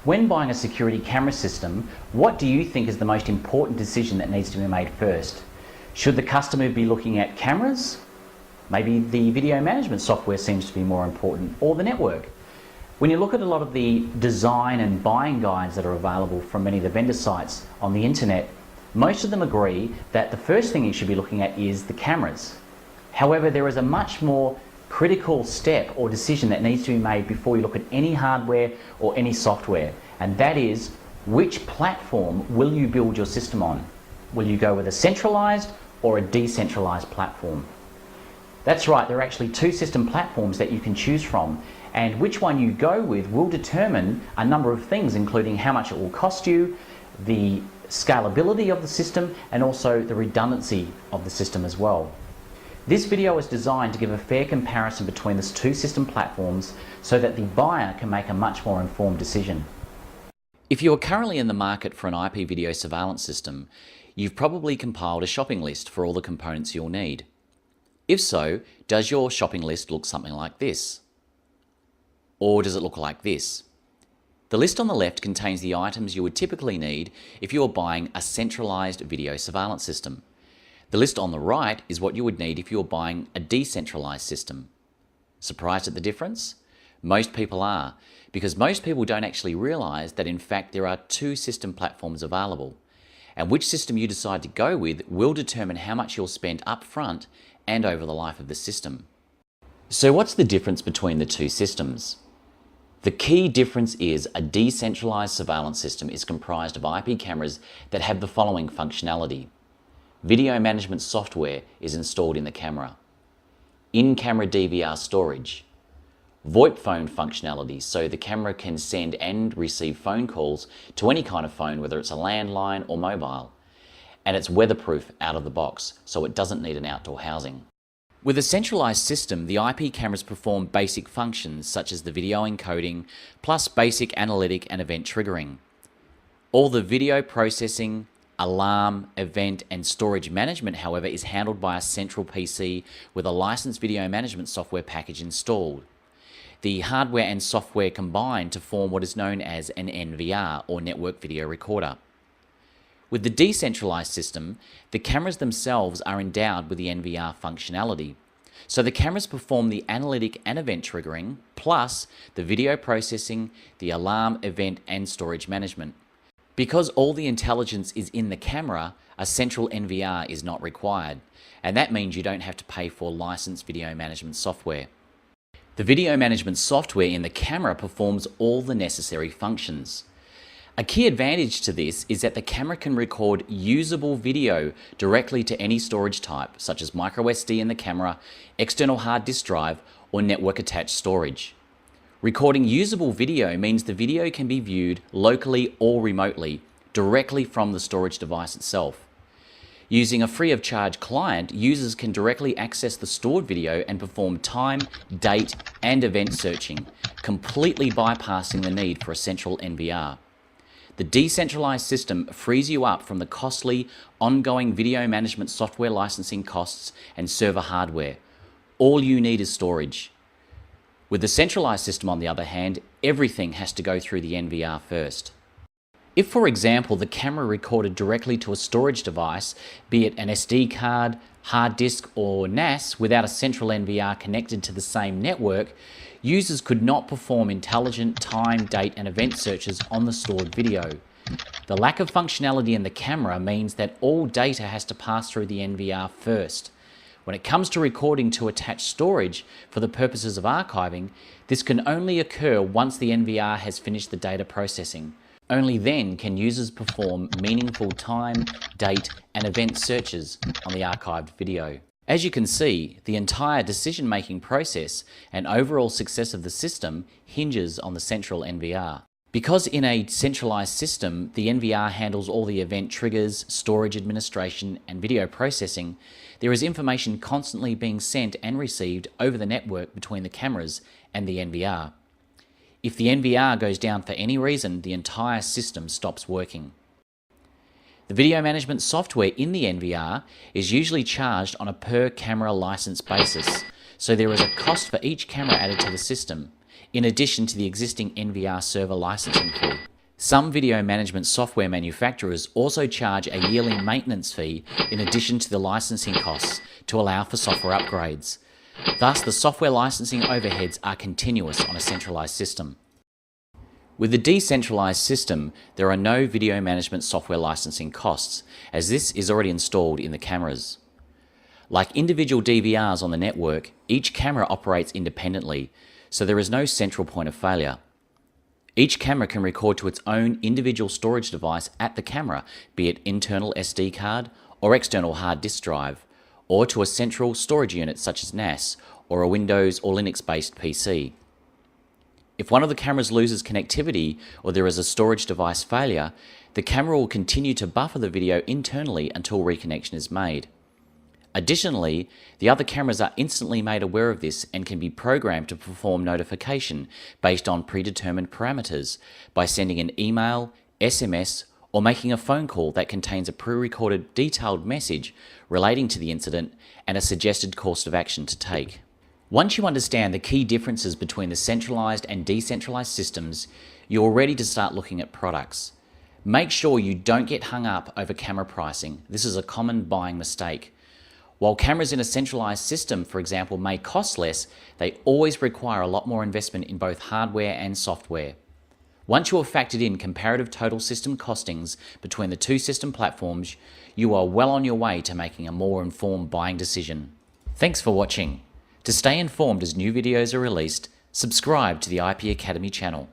When buying a security camera system, what do you think is the most important decision that needs to be made first? Should the customer be looking at cameras? Maybe the video management software seems to be more important, or the network. When you look at a lot of the design and buying guides that are available from many of the vendor sites on the internet, most of them agree that the first thing you should be looking at is the cameras. However, there is a much more critical step or decision that needs to be made before you look at any hardware or any software, and that is, which platform will you build your system on? Will you go with a centralized or a decentralized platform? That's right, there are actually two system platforms that you can choose from, and which one you go with will determine a number of things, including how much it will cost you, the scalability of the system, and also the redundancy of the system as well. This video is designed to give a fair comparison between these two system platforms so that the buyer can make a much more informed decision. If you are currently in the market for an IP video surveillance system, you've probably compiled a shopping list for all the components you'll need. If so, does your shopping list look something like this? Or does it look like this? The list on the left contains the items you would typically need if you are buying a centralized video surveillance system. The list on the right is what you would need if you were buying a decentralized system. Surprised at the difference? Most people are, because most people don't actually realize that in fact there are two system platforms available, and which system you decide to go with will determine how much you'll spend up front and over the life of the system. So what's the difference between the two systems? The key difference is a decentralized surveillance system is comprised of IP cameras that have the following functionality. Video management software is installed in the camera. In-camera DVR storage. VoIP phone functionality, so the camera can send and receive phone calls to any kind of phone, whether it's a landline or mobile. And it's weatherproof out of the box, so it doesn't need an outdoor housing. With a centralized system, the IP cameras perform basic functions such as the video encoding, plus basic analytic and event triggering. All the video processing, alarm, event, and storage management, however, is handled by a central PC with a licensed video management software package installed. The hardware and software combine to form what is known as an NVR, or network video recorder. With the decentralized system, the cameras themselves are endowed with the NVR functionality. So the cameras perform the analytic and event triggering, plus the video processing, the alarm, event, and storage management. Because all the intelligence is in the camera, a central NVR is not required, and that means you don't have to pay for licensed video management software. The video management software in the camera performs all the necessary functions. A key advantage to this is that the camera can record usable video directly to any storage type, such as microSD in the camera, external hard disk drive, or network attached storage. Recording usable video means the video can be viewed locally or remotely, directly from the storage device itself. Using a free of charge client, users can directly access the stored video and perform time, date, and event searching, completely bypassing the need for a central NVR. The decentralized system frees you up from the costly, ongoing video management software licensing costs and server hardware. All you need is storage. With the centralized system, on the other hand, everything has to go through the NVR first. If, for example, the camera recorded directly to a storage device, be it an SD card, hard disk, or NAS, without a central NVR connected to the same network, users could not perform intelligent time, date, and event searches on the stored video. The lack of functionality in the camera means that all data has to pass through the NVR first. When it comes to recording to attached storage for the purposes of archiving, this can only occur once the NVR has finished the data processing. Only then can users perform meaningful time, date, and event searches on the archived video. As you can see, the entire decision-making process and overall success of the system hinges on the central NVR. Because in a centralized system, the NVR handles all the event triggers, storage administration, and video processing, there is information constantly being sent and received over the network between the cameras and the NVR. If the NVR goes down for any reason, the entire system stops working. The video management software in the NVR is usually charged on a per camera license basis, so there is a cost for each camera added to the system, in addition to the existing NVR server licensing fee. Some video management software manufacturers also charge a yearly maintenance fee in addition to the licensing costs to allow for software upgrades. Thus, the software licensing overheads are continuous on a centralized system. With the decentralized system, there are no video management software licensing costs, as this is already installed in the cameras. Like individual DVRs on the network, each camera operates independently, so there is no central point of failure. Each camera can record to its own individual storage device at the camera, be it internal SD card or external hard disk drive, or to a central storage unit such as NAS or a Windows or Linux-based PC. If one of the cameras loses connectivity or there is a storage device failure, the camera will continue to buffer the video internally until reconnection is made. Additionally, the other cameras are instantly made aware of this and can be programmed to perform notification based on predetermined parameters by sending an email, SMS, or making a phone call that contains a pre-recorded detailed message relating to the incident and a suggested course of action to take. Once you understand the key differences between the centralized and decentralized systems, you're ready to start looking at products. Make sure you don't get hung up over camera pricing. This is a common buying mistake. While cameras in a centralized system, for example, may cost less, they always require a lot more investment in both hardware and software. Once you have factored in comparative total system costings between the two system platforms, you are well on your way to making a more informed buying decision. Thanks for watching. To stay informed as new videos are released, subscribe to the IP Academy channel.